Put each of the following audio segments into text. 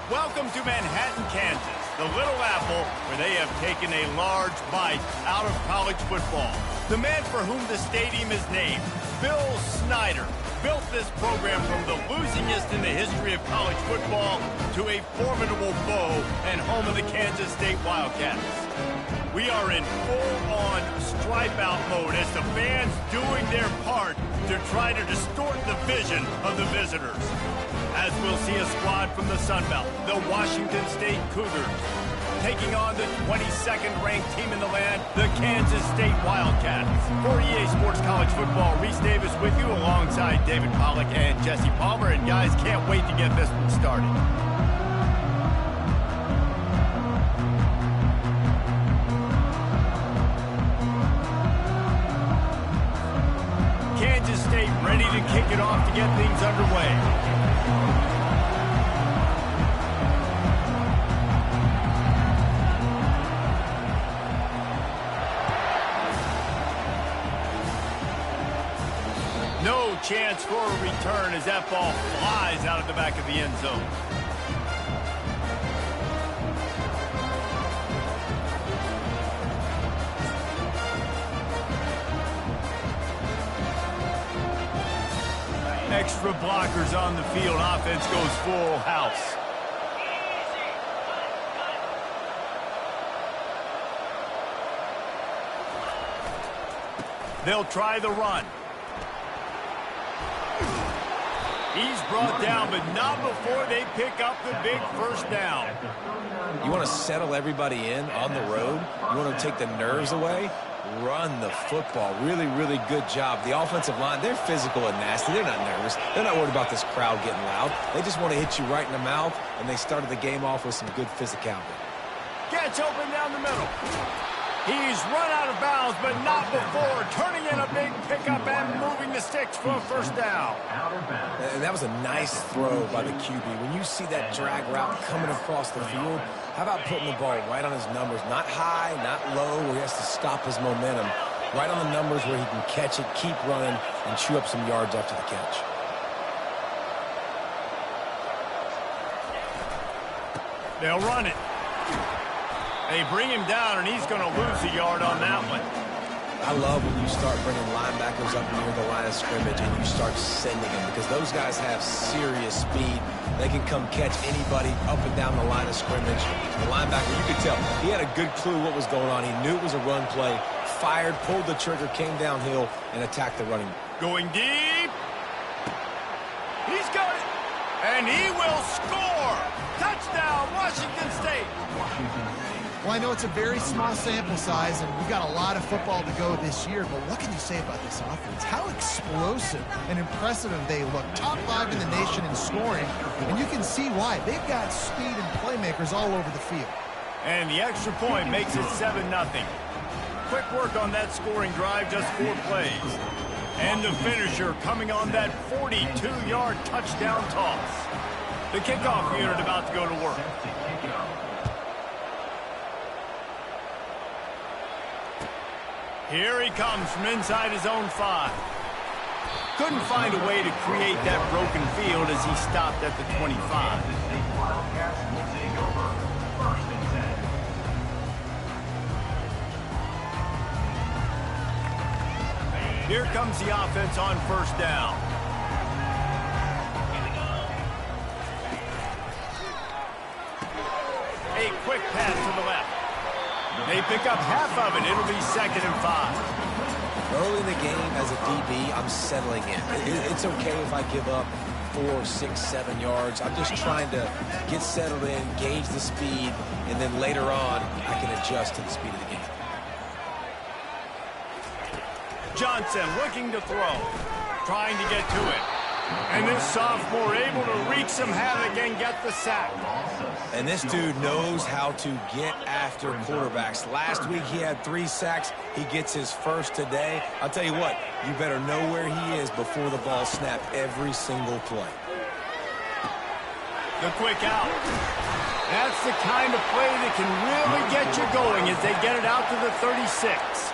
Welcome to Manhattan, Kansas, the Little Apple, where they have taken a large bite out of college football. The man for whom the stadium is named, Bill Snyder, built this program from the losingest in the history of college football to a formidable foe and home of the Kansas State Wildcats. We are in full-on stripe-out mode as the fans doing their part to try to distort the vision of the visitors. As we'll see a squad from the Sun Belt, the Washington State Cougars, taking on the 22nd ranked team in the land, the Kansas State Wildcats. For EA Sports College Football, Reese Davis with you alongside David Pollack and Jesse Palmer. And guys, can't wait to get this one started. Kansas State ready to kick it off to get things underway. No chance for a return as that ball flies out of the back of the end zone. Extra blockers on the field. Offense goes full house. They'll try the run. He's brought down, but not before they pick up the big first down. You want to settle everybody in on the road? You want to take the nerves away? Run the football. Really, really good job. The offensive line, they're physical and nasty. They're not nervous. They're not worried about this crowd getting loud. They just want to hit you right in the mouth, and they started the game off with some good physicality. Gets open down the middle. He's run out of bounds, but not before turning in a big pickup and moving the sticks for a first down. And that was a nice throw by the QB. When you see that drag route coming across the field, how about putting the ball right on his numbers? Not high, not low, where he has to stop his momentum. Right on the numbers where he can catch it, keep running, and chew up some yards after the catch. They'll run it. They bring him down, and he's going to lose a yard on that one. I love when you start bringing linebackers up near the line of scrimmage and you start sending them, because those guys have serious speed. They can come catch anybody up and down the line of scrimmage. The linebacker, you could tell, he had a good clue what was going on. He knew it was a run play, fired, pulled the trigger, came downhill, and attacked the running. Going deep. He's got it. And he will score. Touchdown, Washington State. Well, I know it's a very small sample size, and we've got a lot of football to go this year, but what can you say about this offense? How explosive and impressive they look. Top 5 in the nation in scoring, and you can see why. They've got speed and playmakers all over the field. And the extra point makes it 7-0. Quick work on that scoring drive, just 4 plays. And the finisher coming on that 42-yard touchdown toss. The kickoff unit about to go to work. Here he comes from inside his own 5. Couldn't find a way to create that broken field as he stopped at the 25. Here comes the offense on first down. A quick pass to the left. They pick up half of it. It'll be 2nd and 5. Early in the game, as a DB, I'm settling in. It's okay if I give up 4, 6, 7 yards. I'm just trying to get settled in, gauge the speed, and then later on, I can adjust to the speed of the game. Johnson looking to throw, trying to get to it. And this sophomore able to wreak some havoc and get the sack. And this dude knows how to get after quarterbacks. Last week he had 3 sacks. He gets his first today. I'll tell you what, you better know where he is before the ball snapped every single play. The quick out. That's the kind of play that can really get you going as they get it out to the 36.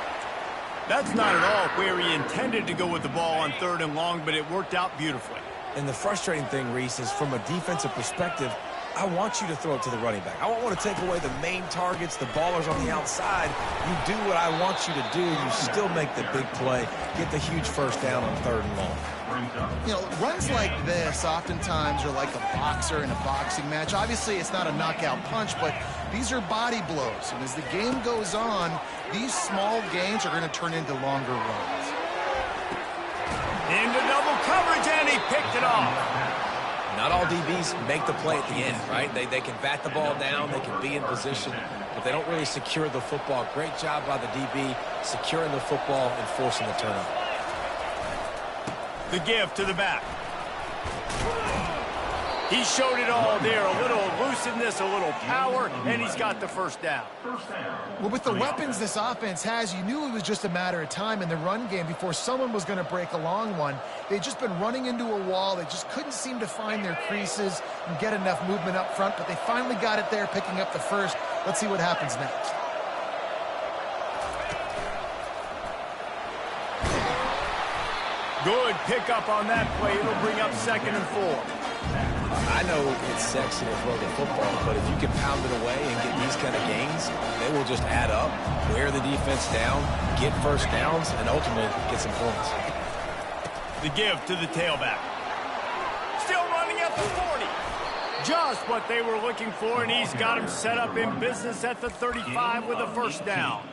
That's not at all where he intended to go with the ball on 3rd and long, but it worked out beautifully. And the frustrating thing, Reese, is from a defensive perspective, I want you to throw it to the running back. I don't want to take away the main targets, the ballers on the outside. You do what I want you to do. You still make the big play, get the huge first down on 3rd and long. You know, runs like this oftentimes are like a boxer in a boxing match. Obviously, it's not a knockout punch, but these are body blows. And as the game goes on, these small gains are going to turn into longer runs. Into double coverage, and he picked it off. Not all DBs make the play at the end, right? They can bat the ball down, they can be in position, but they don't really secure the football. Great job by the DB securing the football and forcing the turnover. The give to the back. He showed it all there. A little elusiveness, a little power, and he's got the first down. Well, with the weapons this offense has, you knew it was just a matter of time in the run game before someone was going to break a long one. They'd just been running into a wall. They just couldn't seem to find their creases and get enough movement up front, but they finally got it there, picking up the first. Let's see what happens next. Good pickup on that play. It'll bring up 2nd and 4. I know it's sexy to throw the football, but if you can pound it away and get these kind of gains, they will just add up, wear the defense down, get first downs, and ultimately get some points. The give to the tailback. Still running at the 40. Just what they were looking for, and he's got him set up in business at the 35 with a first down.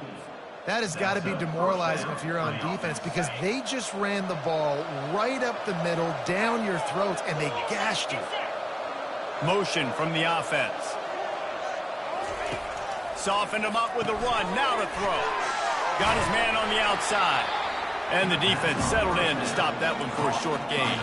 That has got to be demoralizing if you're on defense, because they just ran the ball right up the middle, down your throats, and they gashed you. Motion from the offense. Softened him up with a run. Now to throw. Got his man on the outside. And the defense settled in to stop that one for a short gain.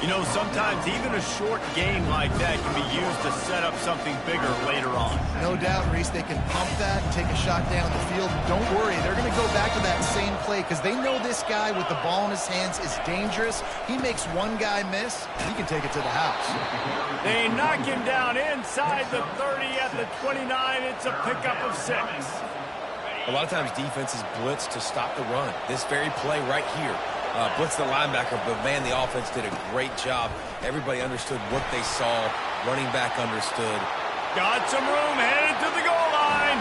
You know, sometimes even a short gain like that can be used to set up something bigger later on. No doubt, Reese, they can pump that and take a shot down the field. Don't worry, they're going to go back to that same play because they know this guy with the ball in his hands is dangerous. He makes one guy miss, he can take it to the house. They knock him down inside the 30 at the 29. It's a pickup of 6. A lot of times defenses blitz to stop the run. This very play right here. Blitz the linebacker, but man, the offense did a great job. Everybody understood what they saw. Running back understood. Got some room, headed to the goal line,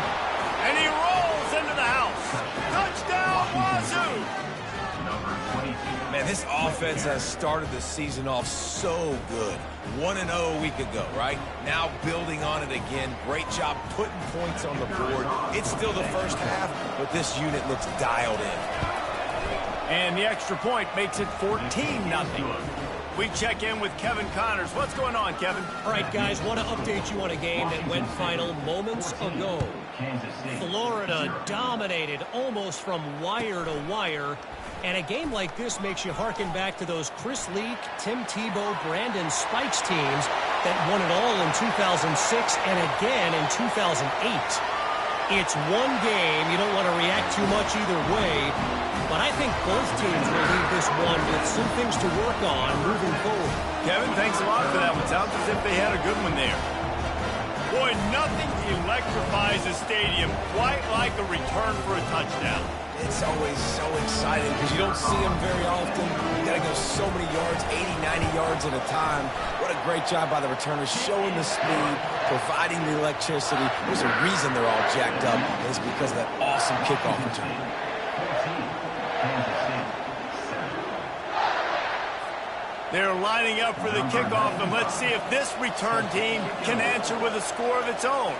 and he rolls into the house. Touchdown, Wazoo! Man, this offense has started the season off so good. 1-0 a week ago, right? Now building on it again. Great job putting points on the board. It's still the first half, but this unit looks dialed in. And the extra point makes it 14-0. We check in with Kevin Connors. What's going on, Kevin? All right, guys, want to update you on a game that went final moments ago. Florida dominated almost from wire to wire. And a game like this makes you harken back to those Chris Leak, Tim Tebow, Brandon Spikes teams that won it all in 2006 and again in 2008. It's one game. You don't want to react too much either way. But I think both teams will leave this one with some things to work on moving forward. Kevin, thanks a lot for that one. Sounds as if they had a good one there. Boy, nothing electrifies a stadium quite like a return for a touchdown. It's always so exciting because you don't see them very often. You got to go so many yards, 80, 90 yards at a time. What a great job by the returners, showing the speed, providing the electricity. There's a reason they're all jacked up, and it's because of that awesome kickoff return. They're lining up for the kickoff, and let's see if this return team can answer with a score of its own.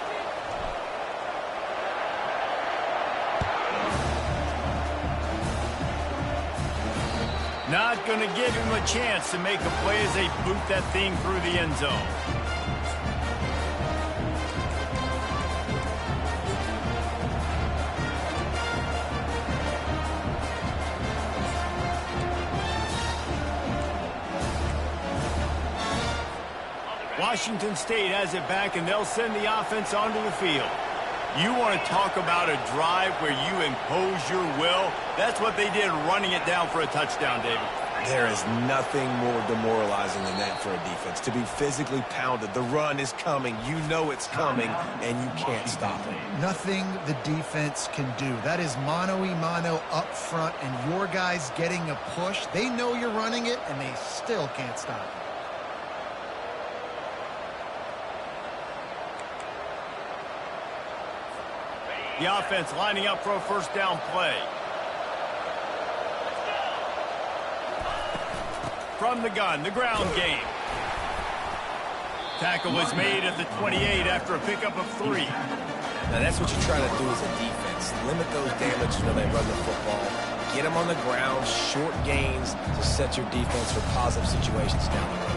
Not going to give him a chance to make a play as they boot that thing through the end zone. Washington State has it back, and they'll send the offense onto the field. You want to talk about a drive where you impose your will? That's what they did, running it down for a touchdown, David. There is nothing more demoralizing than that for a defense. To be physically pounded, the run is coming, you know it's coming, and you can't stop it. Nothing the defense can do. That is mano-a-mano up front, and your guys getting a push. They know you're running it, and they still can't stop it. The offense lining up for a first down play. From the gun, the ground game. Tackle was made at the 28 after a pickup of 3. Now that's what you try to do as a defense. Limit those damages when they run the football. Get them on the ground, short gains to set your defense for positive situations down the road.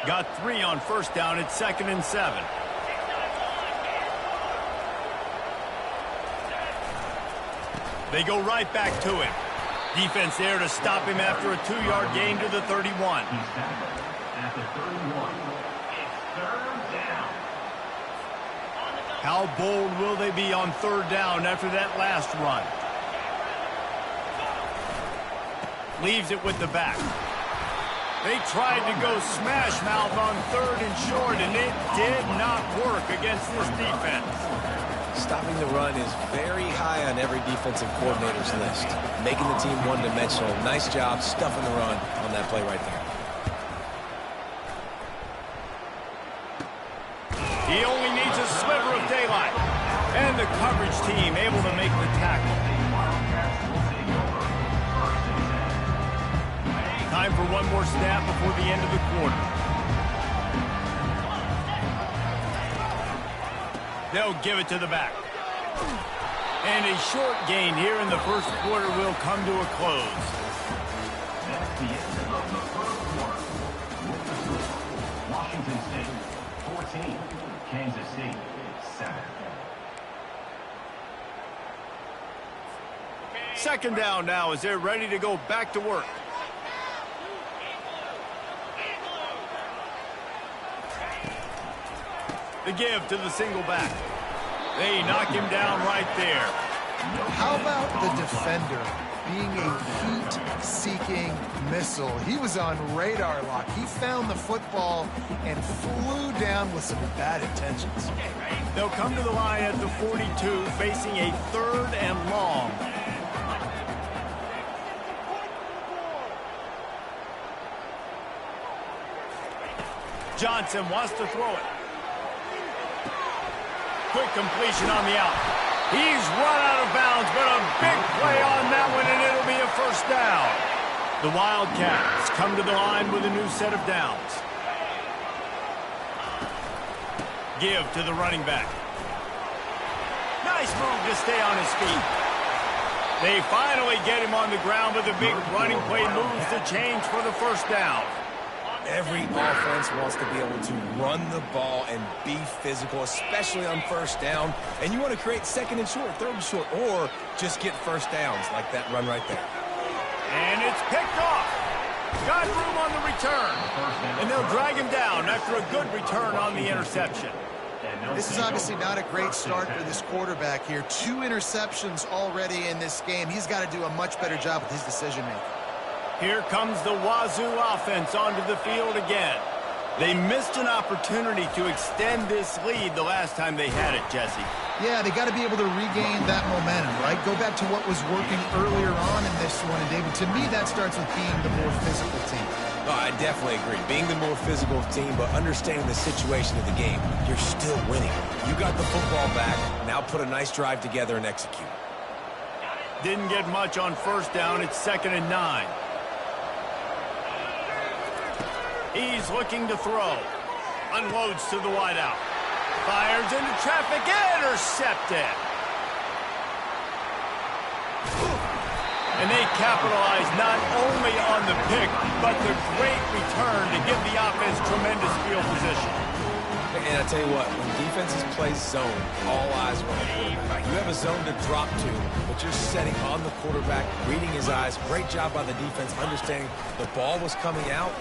Got 3 on first down at 2nd and 7. They go right back to him. Defense there to stop him after a 2-yard gain to the 31. At the 31, it's 3rd down. How bold will they be on 3rd down after that last run? Leaves it with the back. They tried to go smash mouth on 3rd and short, and it did not work against this defense. Stopping the run is very high on every defensive coordinator's list. Making the team one-dimensional. Nice job stuffing the run on that play right there. He only needs a sliver of daylight. And the coverage team able to make the tackle. Time for one more snap before the end of the quarter. They'll give it to the back. And a short gain here in the first quarter will come to a close. That's the end of the first quarter. Washington State 14, Kansas City 7. 2nd down now as they're ready to go back to work. The give to the single back. They knock him down right there. How about the defender being a heat-seeking missile? He was on radar lock. He found the football and flew down with some bad intentions. They'll come to the line at the 42, facing a 3rd and long. Johnson wants to throw it. Quick completion on the out. He's run out of bounds, but a big play on that one, and it'll be a first down. The Wildcats come to the line with a new set of downs. Give to the running back. Nice move to stay on his feet. They finally get him on the ground, but the big running play moves the change for the first down. Every offense wants to be able to run the ball and be physical, especially on first down. And you want to create 2nd and short, 3rd and short, or just get first downs like that run right there. And it's picked off. Got room on the return. And they'll drag him down after a good return on the interception. This is obviously not a great start for this quarterback here. 2 interceptions already in this game. He's got to do a much better job with his decision-making. Here comes the Wazoo offense onto the field again. They missed an opportunity to extend this lead the last time they had it, Jesse. Yeah, they got to be able to regain that momentum, right? Go back to what was working earlier on in this one. And, David, to me, that starts with being the more physical team. Oh, I definitely agree. Being the more physical team, but understanding the situation of the game. You're still winning. You got the football back. Now put a nice drive together and execute. Didn't get much on first down. It's 2nd and 9. He's looking to throw. Unloads to the wideout. Fires into traffic. Intercepted. And they capitalize not only on the pick, but the great return to give the offense tremendous field position. And I tell you what, when defenses play zone, all eyes are on the quarterback. You have a zone to drop to, but you're setting on the quarterback, reading his eyes. Great job by the defense, understanding the ball was coming out.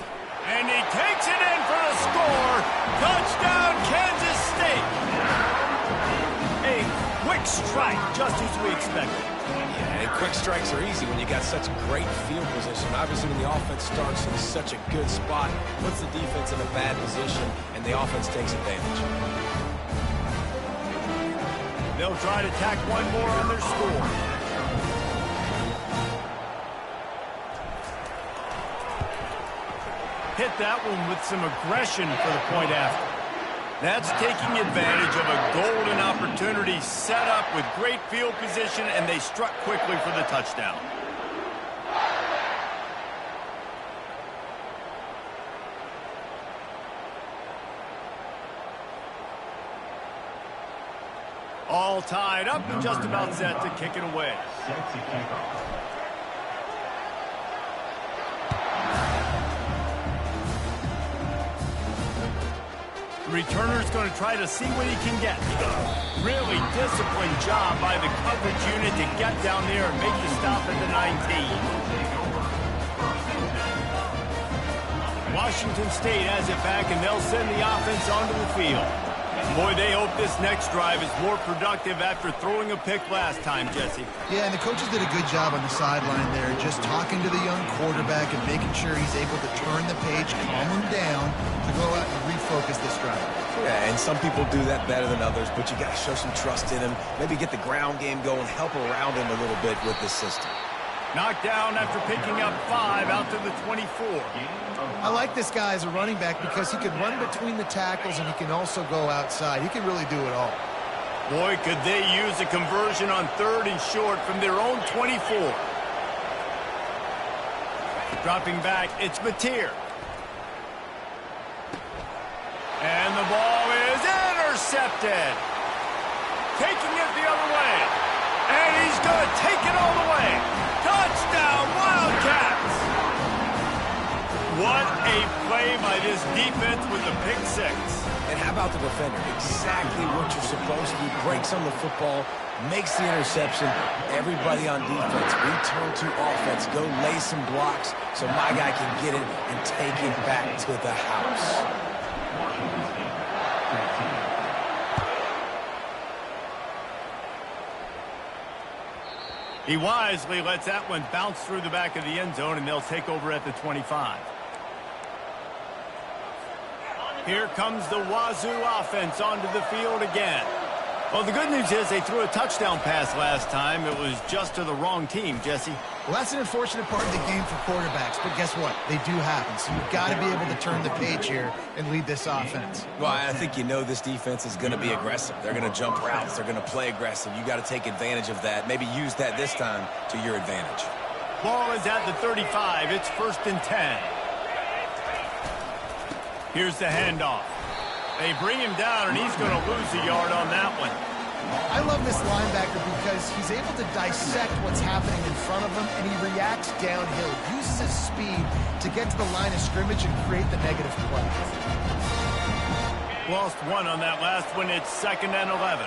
And he takes it in for the score. Touchdown, Kansas State. A quick strike, just as we expected. Yeah, and quick strikes are easy when you got such great field position. Obviously, when the offense starts in such a good spot, puts the defense in a bad position, and the offense takes advantage. They'll try to tack one more on their score. Hit that one with some aggression for the point after. That's taking advantage of a golden opportunity set up with great field position, and they struck quickly for the touchdown. All tied up and just about set to kick it away. Set to kick off. The returner's going to try to see what he can get. Really disciplined job by the coverage unit to get down there and make the stop at the 19. Washington State has it back, and they'll send the offense onto the field. Boy, they hope this next drive is more productive after throwing a pick last time, Jesse. Yeah, and the coaches did a good job on the sideline there, just talking to the young quarterback and making sure he's able to turn the page, calm him down, to go out and refocus this drive. Yeah, and some people do that better than others, but you got to show some trust in him, maybe get the ground game going, help around him a little bit with this system. Knocked down after picking up 5 out to the 24. I like this guy as a running back because he can run between the tackles and he can also go outside. He can really do it all. Boy, could they use a conversion on 3rd and short from their own 24. Dropping back, it's Mateer. And the ball is intercepted. Taking it the other way. And he's going to take it all the way. Touchdown, Wildcats! What a play by this defense with the pick 6. And how about the defender? Exactly what you're supposed to do. Breaks on the football, makes the interception. Everybody on defense, return to offense. Go lay some blocks so my guy can get it and take it back to the house. He wisely lets that one bounce through the back of the end zone, and they'll take over at the 25. Here comes the Wazoo offense onto the field again. Well, the good news is they threw a touchdown pass last time. It was just to the wrong team, Jesse. Well, that's an unfortunate part of the game for quarterbacks, but guess what? They do happen, so you've got to be able to turn the page here and lead this offense. Well, I think you know this defense is going to be aggressive. They're going to jump routes. They're going to play aggressive. You got to take advantage of that. Maybe use that this time to your advantage. Ball is at the 35. It's 1st and 10. Here's the handoff. They bring him down, and he's going to lose a yard on that one. I love this linebacker because he's able to dissect what's happening in front of him, and he reacts downhill, uses his speed to get to the line of scrimmage and create the negative play. Lost 1 on that last one. It's 2nd and 11.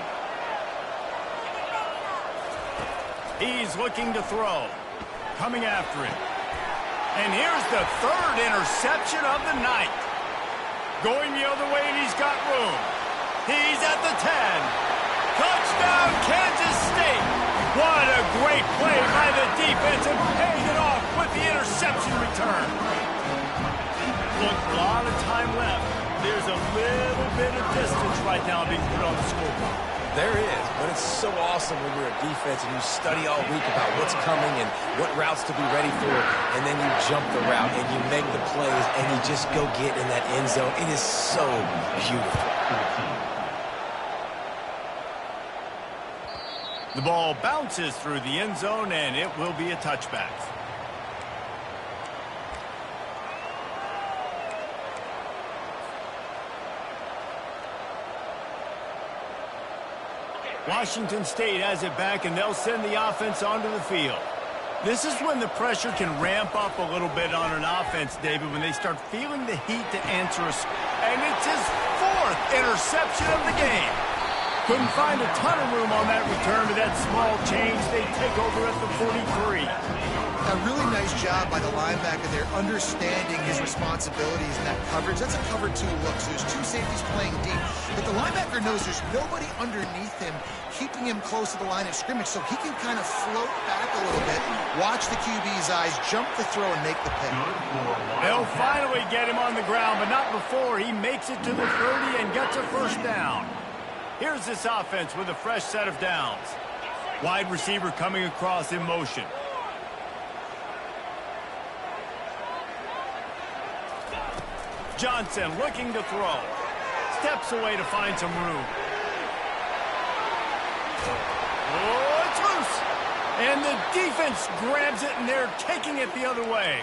He's looking to throw. Coming after it. And here's the 3rd interception of the night. Going the other way, and he's got room. He's at the 10. Touchdown, Kansas State. What a great play by the defense, and paying it off with the interception return. Look, a lot of time left. There's a little bit of distance right now being put on the scoreboard. There is, but it's so awesome when you're a defense and you study all week about what's coming and what routes to be ready for, and then you jump the route and you make the plays and you just go get in that end zone. It is so beautiful. The ball bounces through the end zone, and it will be a touchback. Washington State has it back, and they'll send the offense onto the field. This is when the pressure can ramp up a little bit on an offense, David, when they start feeling the heat to answer a score. And it's his 4th interception of the game. Couldn't find a ton of room on that return to that small change. They take over at the 43. A really nice job by the linebacker there, understanding his responsibilities in that coverage. That's a cover 2 look, so there's 2 safeties playing deep. But the linebacker knows there's nobody underneath him, keeping him close to the line of scrimmage, so he can kind of float back a little bit, watch the QB's eyes, jump the throw, and make the pick. They'll finally get him on the ground, but not before he makes it to the 30 and gets a 1st down. Here's this offense with a fresh set of downs. Wide receiver coming across in motion. Johnson looking to throw. steps away to find some room. Oh, it's loose. And the defense grabs it, and they're taking it the other way.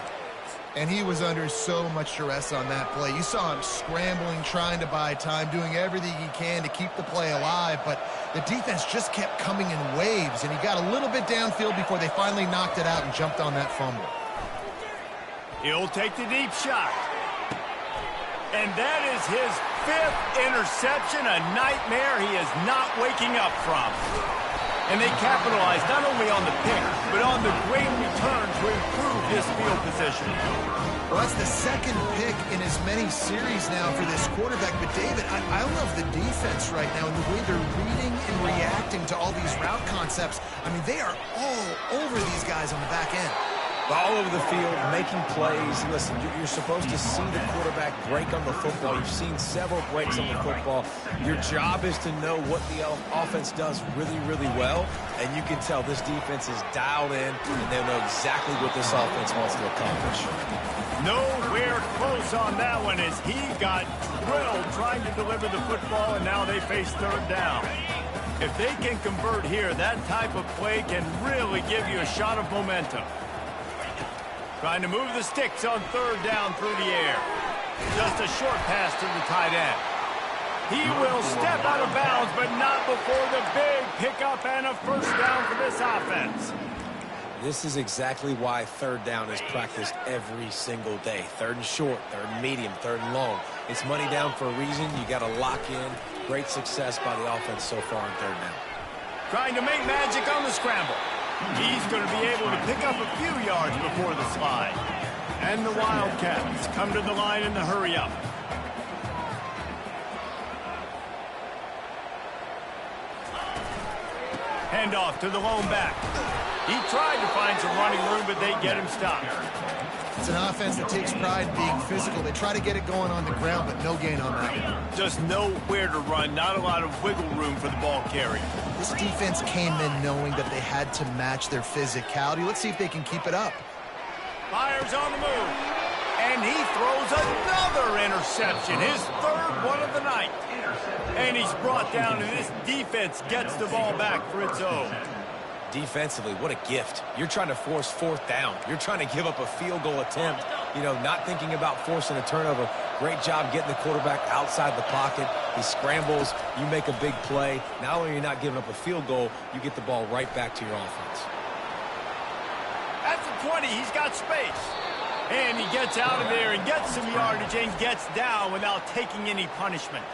And he was under so much duress on that play. You saw him scrambling, trying to buy time, doing everything he can to keep the play alive, but the defense just kept coming in waves, and he got a little bit downfield before they finally knocked it out and jumped on that fumble. He'll take the deep shot. And that is his 5th interception, a nightmare he is not waking up from. And they capitalized not only on the pick, but on the great return to improve this field position. Well, that's the 2nd pick in as many series now for this quarterback. But, David, I love the defense right now and the way they're reading and reacting to all these route concepts. I mean, they are all over these guys on the back end. All over the field, making plays. Listen, you're supposed to see the quarterback break on the football. You've seen several breaks on the football. Your job is to know what the offense does really, really well, and you can tell this defense is dialed in, and they'll know exactly what this offense wants to accomplish. Nowhere close on that one as he got drilled trying to deliver the football, and now they face 3rd down. If they can convert here, that type of play can really give you a shot of momentum. Trying to move the sticks on 3rd down through the air. Just a short pass to the tight end. He will step out of bounds, but not before the big pickup and a 1st down for this offense. This is exactly why 3rd down is practiced every single day. 3rd and short, 3rd and medium, 3rd and long. It's money down for a reason. You got to lock in. Great success by the offense so far on 3rd down. Trying to make magic on the scramble. He's going to be able to pick up a few yards before the slide. And the Wildcats come to the line in the hurry-up. Handoff to the lone back. He tried to find some running room, but they get him stopped. It's an offense that takes pride in being physical. They try to get it going on the ground, but no gain on that. Just nowhere to run, not a lot of wiggle room for the ball carrier. This defense came in knowing that they had to match their physicality. Let's see if they can keep it up. Fires on the move. And he throws another interception, his 3rd one of the night. And he's brought down, and this defense gets the ball back for its own. Defensively, what a gift. You're trying to force 4th down. You're trying to give up a field goal attempt, not thinking about forcing a turnover. Great job getting the quarterback outside the pocket. He scrambles. You make a big play. Not only are you not giving up a field goal, you get the ball right back to your offense. At the 20, he's got space. And he gets out of there and gets some yardage and gets down without taking any punishment.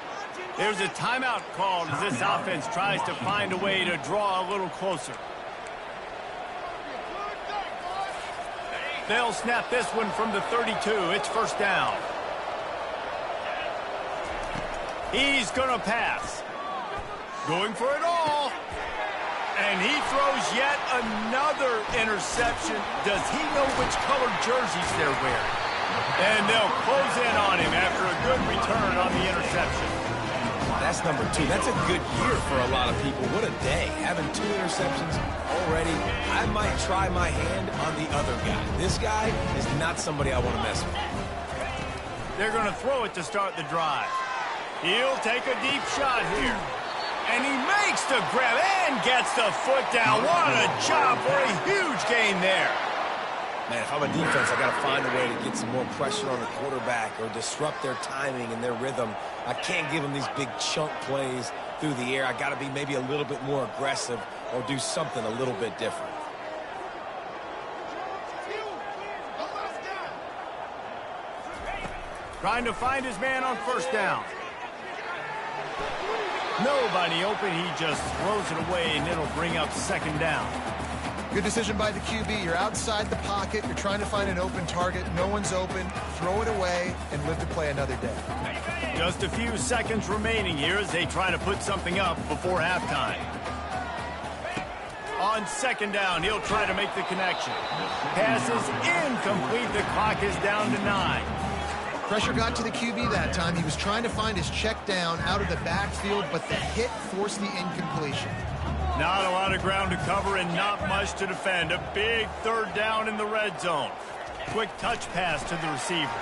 There's a timeout called as this offense tries to find a way to draw a little closer. They'll snap this one from the 32. It's 1st down. He's going to pass. Going for it all. And he throws yet another interception. Does he know which colored jerseys they're wearing? And they'll close in on him after a good return on the interception. That's number 2. That's a good year for a lot of people. What a day. Having 2 interceptions already. I might try my hand on the other guy. This guy is not somebody I want to mess with. They're going to throw it to start the drive. He'll take a deep shot here. And he makes the grab and gets the foot down. What a job for a huge gain there. Man, if I'm a defense, I got to find a way to get some more pressure on the quarterback or disrupt their timing and their rhythm. I can't give them these big chunk plays through the air. I got to be maybe a little bit more aggressive or do something a little bit different. Trying to find his man on 1st down. Nobody open. He just throws it away, and it'll bring up 2nd down. Good decision by the QB. You're outside the pocket. You're trying to find an open target. No one's open. Throw it away and live to play another day. Just a few seconds remaining here as they try to put something up before halftime. On 2nd down, he'll try to make the connection. Pass is incomplete. The clock is down to 9. Pressure got to the QB that time. He was trying to find his check down out of the backfield, but the hit forced the incompletion. Not a lot of ground to cover and not much to defend. A big 3rd down in the red zone. Quick touch pass to the receiver.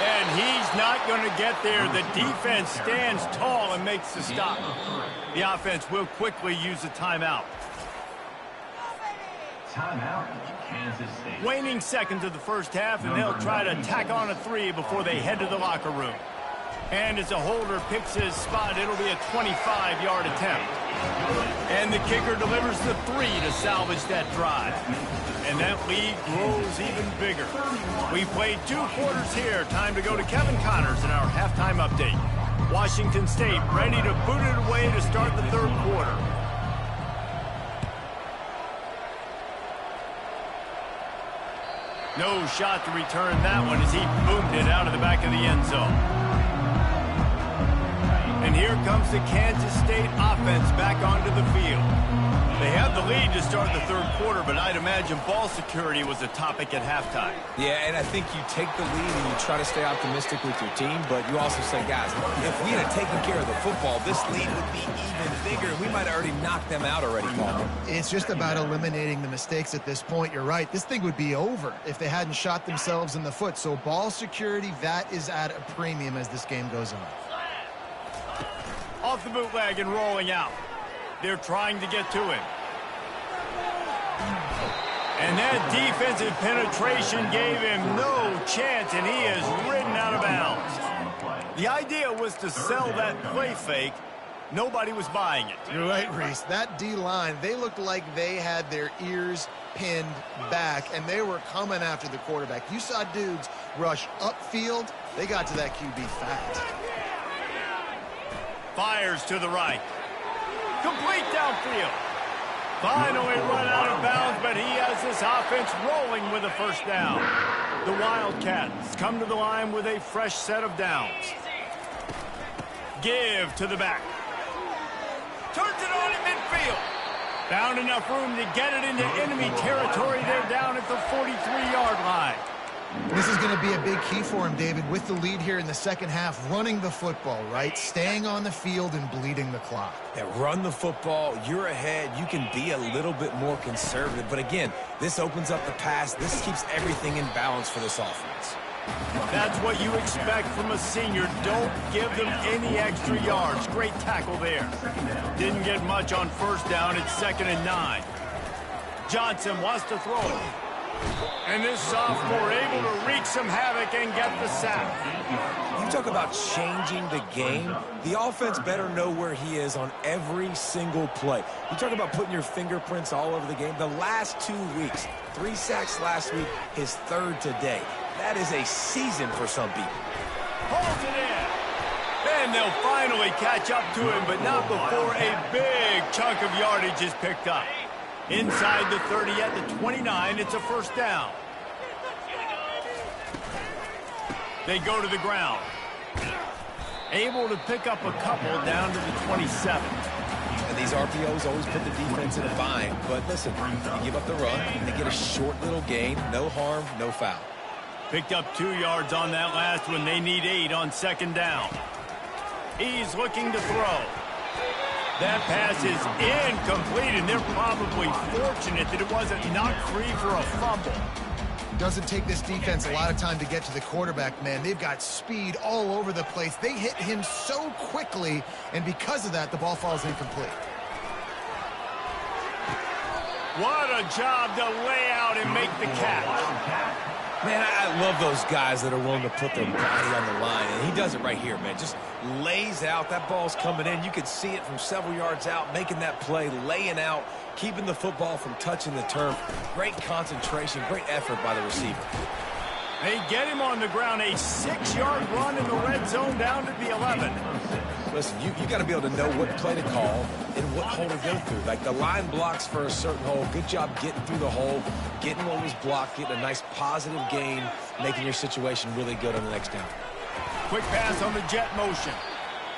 And he's not going to get there. The defense stands tall and makes the stop. The offense will quickly use a timeout. Timeout, Kansas State. Waning seconds of the first half, and they'll try to tack on a 3 before they head to the locker room. And as a holder picks his spot, it'll be a 25-yard attempt. And the kicker delivers the 3 to salvage that drive. And that lead grows even bigger. We played 2 quarters here. Time to go to Kevin Connors in our halftime update. Washington State ready to boot it away to start the third quarter. No shot to return that one as he boomed it out of the back of the end zone. And here comes the Kansas State offense back onto the field. They have the lead to start the third quarter, but I'd imagine ball security was a topic at halftime. Yeah, and I think you take the lead and you try to stay optimistic with your team, but you also say, guys, if we had taken care of the football, this lead would be even bigger. We might have already knocked them out already, Paul. It's just about eliminating the mistakes at this point. You're right. This thing would be over if they hadn't shot themselves in the foot. So ball security, that is at a premium as this game goes on. Off the bootleg and rolling out. They're trying to get to him. And that defensive penetration gave him no chance, and he is ridden out of bounds. The idea was to sell that play fake. Nobody was buying it. You're right, Reese. That D-line, they looked like they had their ears pinned back, and they were coming after the quarterback. You saw dudes rush upfield. They got to that QB fast. Fires to the right. Complete downfield. Finally run out of bounds, but he has this offense rolling with a first down. The Wildcats come to the line with a fresh set of downs. Give to the back. Turns it on in midfield. Found enough room to get it into enemy territory. They're down at the 43-yard line. This is going to be a big key for him, David, with the lead here in the second half, running the football, right? Staying on the field and bleeding the clock. Yeah, run the football. You're ahead. You can be a little bit more conservative. But again, this opens up the pass. This keeps everything in balance for this offense. That's what you expect from a senior. Don't give them any extra yards. Great tackle there. Didn't get much on first down. It's 2nd and 9. Johnson wants to throw it. And this sophomore able to wreak some havoc and get the sack. You talk about changing the game. The offense better know where he is on every single play. You talk about putting your fingerprints all over the game. The last 2 weeks, 3 sacks last week, his 3rd today. That is a season for some people. Holds it in. And they'll finally catch up to him, but not before a big chunk of yardage is picked up. Inside the 30 at the 29, it's a first down. They go to the ground. Able to pick up a couple down to the 27. And these RPOs always put the defense in a bind. But listen, you give up the run, they get a short little gain, no harm, no foul. Picked up 2 yards on that last one. They need 8 on 2nd down. He's looking to throw. That pass is incomplete, and they're probably fortunate that it wasn't knocked free for a fumble. Doesn't take this defense a lot of time to get to the quarterback, man. They've got speed all over the place. They hit him so quickly, and because of that, the ball falls incomplete. What a job to lay out and make the catch. Man, I love those guys that are willing to put their body on the line, and he does it right here, man. Just lays out. That ball's coming in. You could see it from several yards out, making that play, laying out, keeping the football from touching the turf. Great concentration, great effort by the receiver. They get him on the ground, a 6-yard run in the red zone down to the 11. Listen, you got to be able to know what play to call and what hole to go through. Like the line blocks for a certain hole. Good job getting through the hole, getting what was blocked, getting a nice positive gain, making your situation really good on the next down. Quick pass on the jet motion.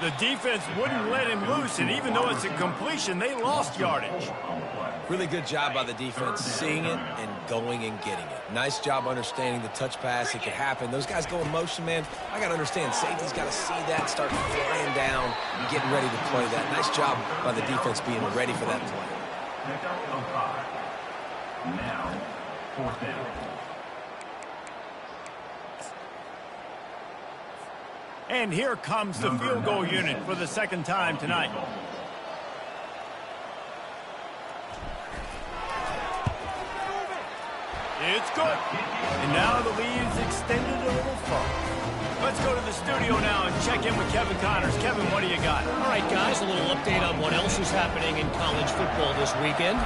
The defense wouldn't let him loose, and even though it's a completion, they lost yardage. Really good job by the defense seeing it and going and getting it. Nice job understanding the touch pass. It could happen. Those guys go in motion, man. I got to understand. Safety's got to see that, start flying down, and getting ready to play that. Nice job by the defense being ready for that play. Now, 4th down. And here comes the field goal unit for the second time tonight. It's good. And now the lead is extended a little further. Let's go to the studio now and check in with Kevin Connors. Kevin, what do you got? All right, guys, a little update on what else is happening in college football this weekend.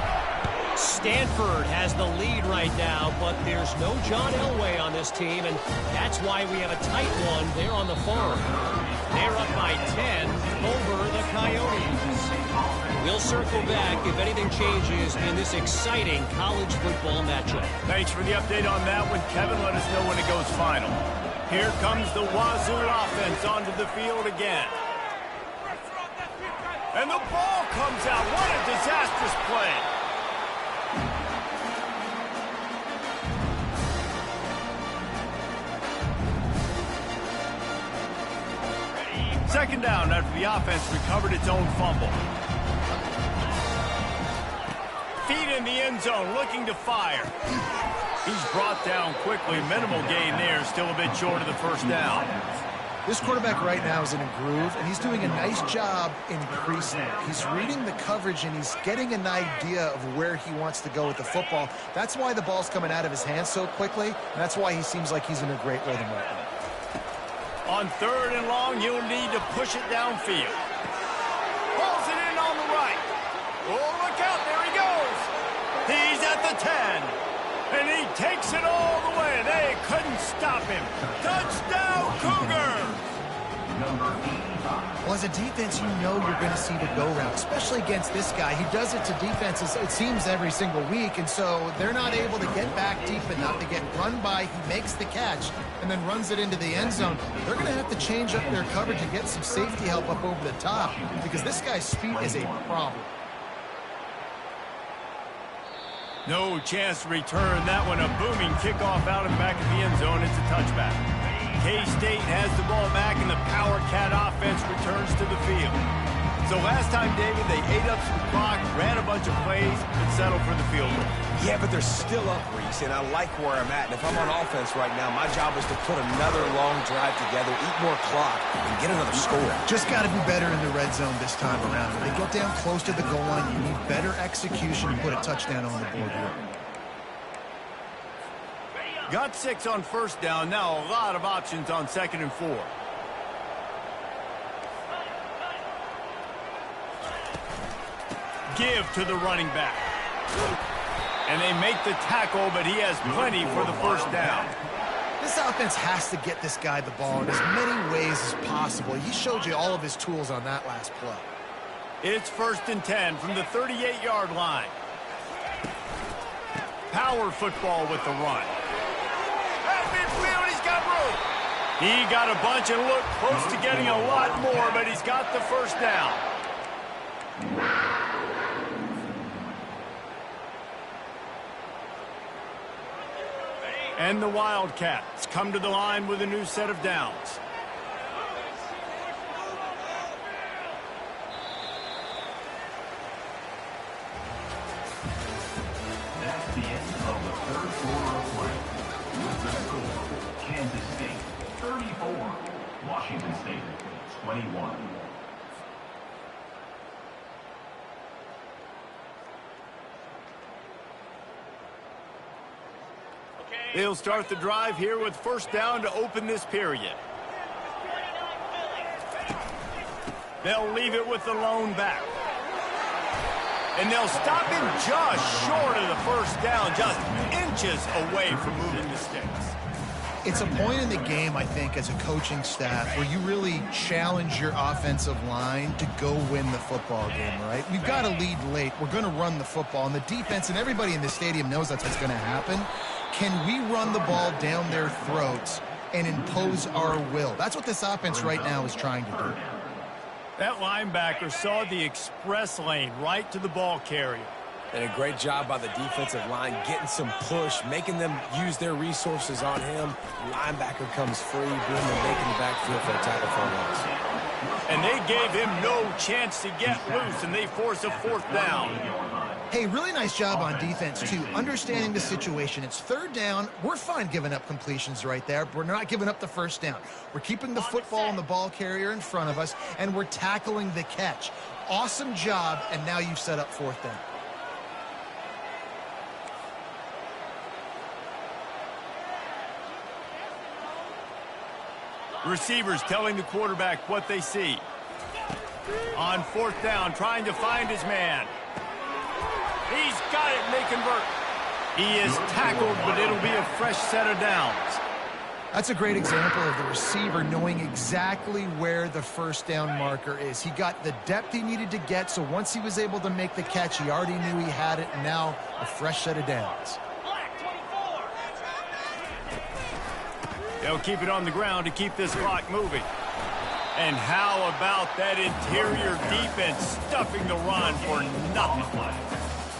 Stanford has the lead right now, but there's no John Elway on this team, and that's why we have a tight one there on the farm. They're up by 10 over the Coyotes. We'll circle back if anything changes in this exciting college football matchup. Thanks for the update on that one, Kevin. Let us know when it goes final. Here comes the Wazoo offense onto the field again. And the ball comes out. What a disastrous play. Second down after the offense recovered its own fumble. Feet in the end zone, looking to fire. He's brought down quickly. Minimal gain there, still a bit short of the first down. This quarterback right now is in a groove, and he's doing a nice job increasing it. He's reading the coverage, and he's getting an idea of where he wants to go with the football. That's why the ball's coming out of his hands so quickly, and that's why he seems like he's in a great rhythm right now. On third and long, you'll need to push it downfield. Pulls it in on the right. Oh, look out, there he goes. He's at the 10. And he takes it all the way. They couldn't stop him. Touchdown, Cougars! Well, as a defense, you know you're going to see the go-route, especially against this guy. He does it to defenses, it seems, every single week, and so they're not able to get back deep enough to get run by. He makes the catch and then runs it into the end zone. They're going to have to change up their coverage and get some safety help up over the top because this guy's speed is a problem. No chance to return that one. A booming kickoff out in the back of the end zone. It's a touchback. K-State has the ball back, and the Power Cat offense returns to the field. So last time, David, they ate up some clock, ran a bunch of plays, and settled for the field goal. Yeah, but they're still up, Reese, and I like where I'm at. And if I'm on offense right now, my job is to put another long drive together, eat more clock, and get another score. Just got to be better in the red zone this time around. When they get down close to the goal line, you need better execution to put a touchdown on the board here. Got 6 on first down. Now a lot of options on 2nd and 4. Give to the running back. And they make the tackle, but he has plenty for the first down. This offense has to get this guy the ball in as many ways as possible. He showed you all of his tools on that last play. It's 1st and 10 from the 38-yard line. Power football with the run. At midfield, he's got room. He got a bunch and looked close to getting a lot more, but he's got the first down. And the Wildcats come to the line with a new set of downs. That's the end of the third quarter of play. With the score, Kansas State 34, Washington State 21. They'll start the drive here with first down to open this period. They'll leave it with the lone back. And they'll stop him just short of the first down, just inches away from moving the sticks. It's a point in the game, I think, as a coaching staff where you really challenge your offensive line to go win the football game, right? We've got to lead late. We're going to run the football, and the defense and everybody in the stadium knows that's what's going to happen. Can we run the ball down their throats and impose our will? That's what this offense right now is trying to do. That linebacker saw the express lane right to the ball carrier. And a great job by the defensive line, getting some push, making them use their resources on him. Linebacker comes free, boom, and making the backfield for a tackle for a loss. And they gave him no chance to get loose, and they force a fourth down. Hey, really nice job on defense, too, understanding the situation. It's third down. We're fine giving up completions right there, but we're not giving up the first down. We're keeping the football and the ball carrier in front of us, and we're tackling the catch. Awesome job, and now you've set up fourth down. Receivers telling the quarterback what they see. On fourth down, trying to find his man. He's got it, and they convert. He is tackled, but it'll be a fresh set of downs. That's a great example of the receiver knowing exactly where the first down marker is. He got the depth he needed to get, so once he was able to make the catch, he already knew he had it, and now a fresh set of downs. They'll keep it on the ground to keep this clock moving. And how about that interior defense stuffing the run for nothing?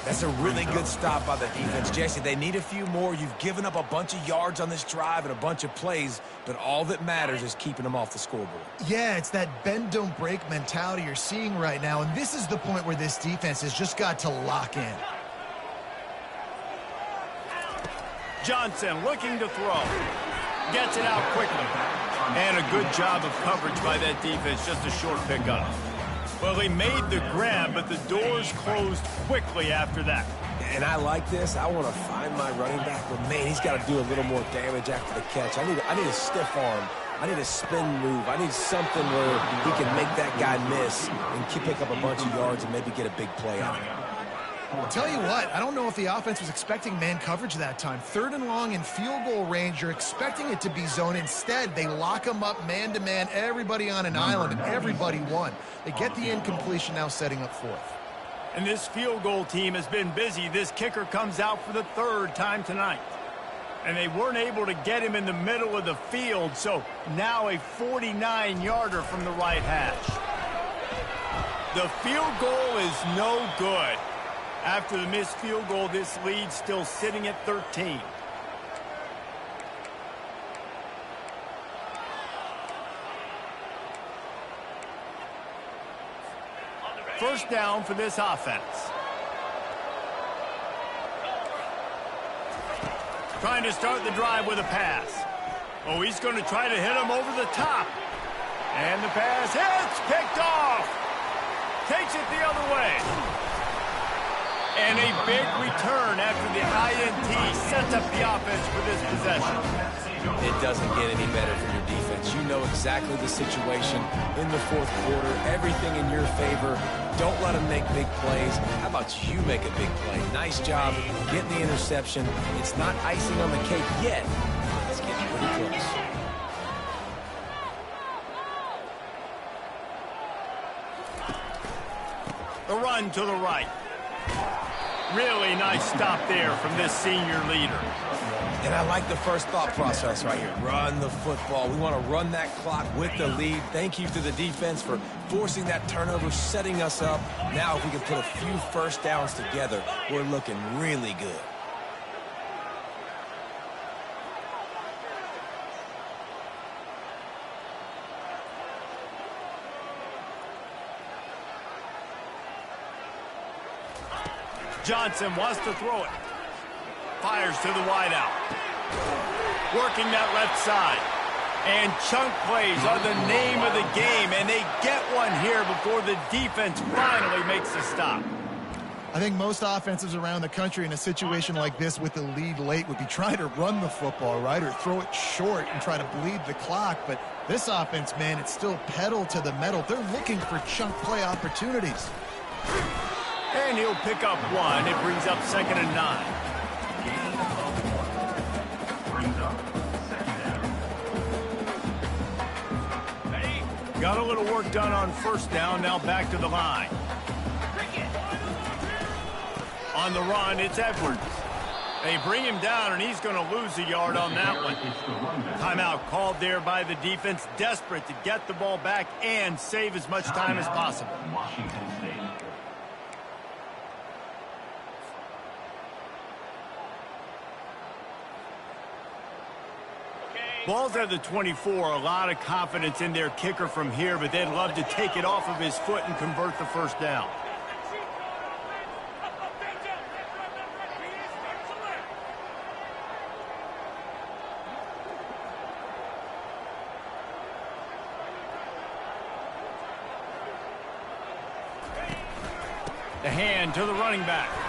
That's a really good stop by the defense. Jesse, they need a few more. You've given up a bunch of yards on this drive and a bunch of plays, but all that matters is keeping them off the scoreboard. Yeah, it's that bend, don't break mentality you're seeing right now, and this is the point where this defense has just got to lock in. Johnson looking to throw. Gets it out quickly. And a good job of coverage by that defense, just a short pickup. Well, they made the grab, but the doors closed quickly after that. And I like this. I want to find my running back, but man, he's got to do a little more damage after the catch. I need a stiff arm. I need a spin move. I need something where he can make that guy miss and pick up a bunch of yards and maybe get a big play out of it. I'll tell you what, I don't know if the offense was expecting man coverage that time. Third and long in field goal range, you're expecting it to be zone. Instead, they lock them up man-to-man, everybody on an island, and everybody won. They get the incompletion, now setting up fourth. And this field goal team has been busy. This kicker comes out for the third time tonight. And they weren't able to get him in the middle of the field, so now a 49-yarder from the right hash. The field goal is no good. After the missed field goal, this lead still sitting at 13. First down for this offense. Trying to start the drive with a pass. Oh, he's going to try to hit him over the top. And the pass hits, picked off. Takes it the other way. And a big return after the INT sets up the offense for this possession. It doesn't get any better for your defense. You know exactly the situation in the fourth quarter. Everything in your favor. Don't let them make big plays. How about you make a big play? Nice job getting the interception. It's not icing on the cake yet. It's getting pretty close. The run to the right. Really nice stop there from this senior leader. And I like the first thought process right here. Run the football. We want to run that clock with the lead. Thank you to the defense for forcing that turnover, setting us up. Now if we can put a few first downs together, we're looking really good. Johnson wants to throw it. Fires to the wideout. Working that left side. And chunk plays are the name of the game, and they get one here before the defense finally makes a stop. I think most offenses around the country in a situation like this with the lead late would be trying to run the football, right, or throw it short and try to bleed the clock. But this offense, man, it's still pedal to the metal. They're looking for chunk play opportunities. And he'll pick up one. It brings up 2nd and 9. Got a little work done on first down. Now back to the line. On the run, it's Edwards. They bring him down, and he's going to lose a yard on that one. Timeout called there by the defense, desperate to get the ball back and save as much time as possible. Washington State. Ball's at the 24. A lot of confidence in their kicker from here, but they'd love to take it off of his foot and convert the first down. The hand to the running back.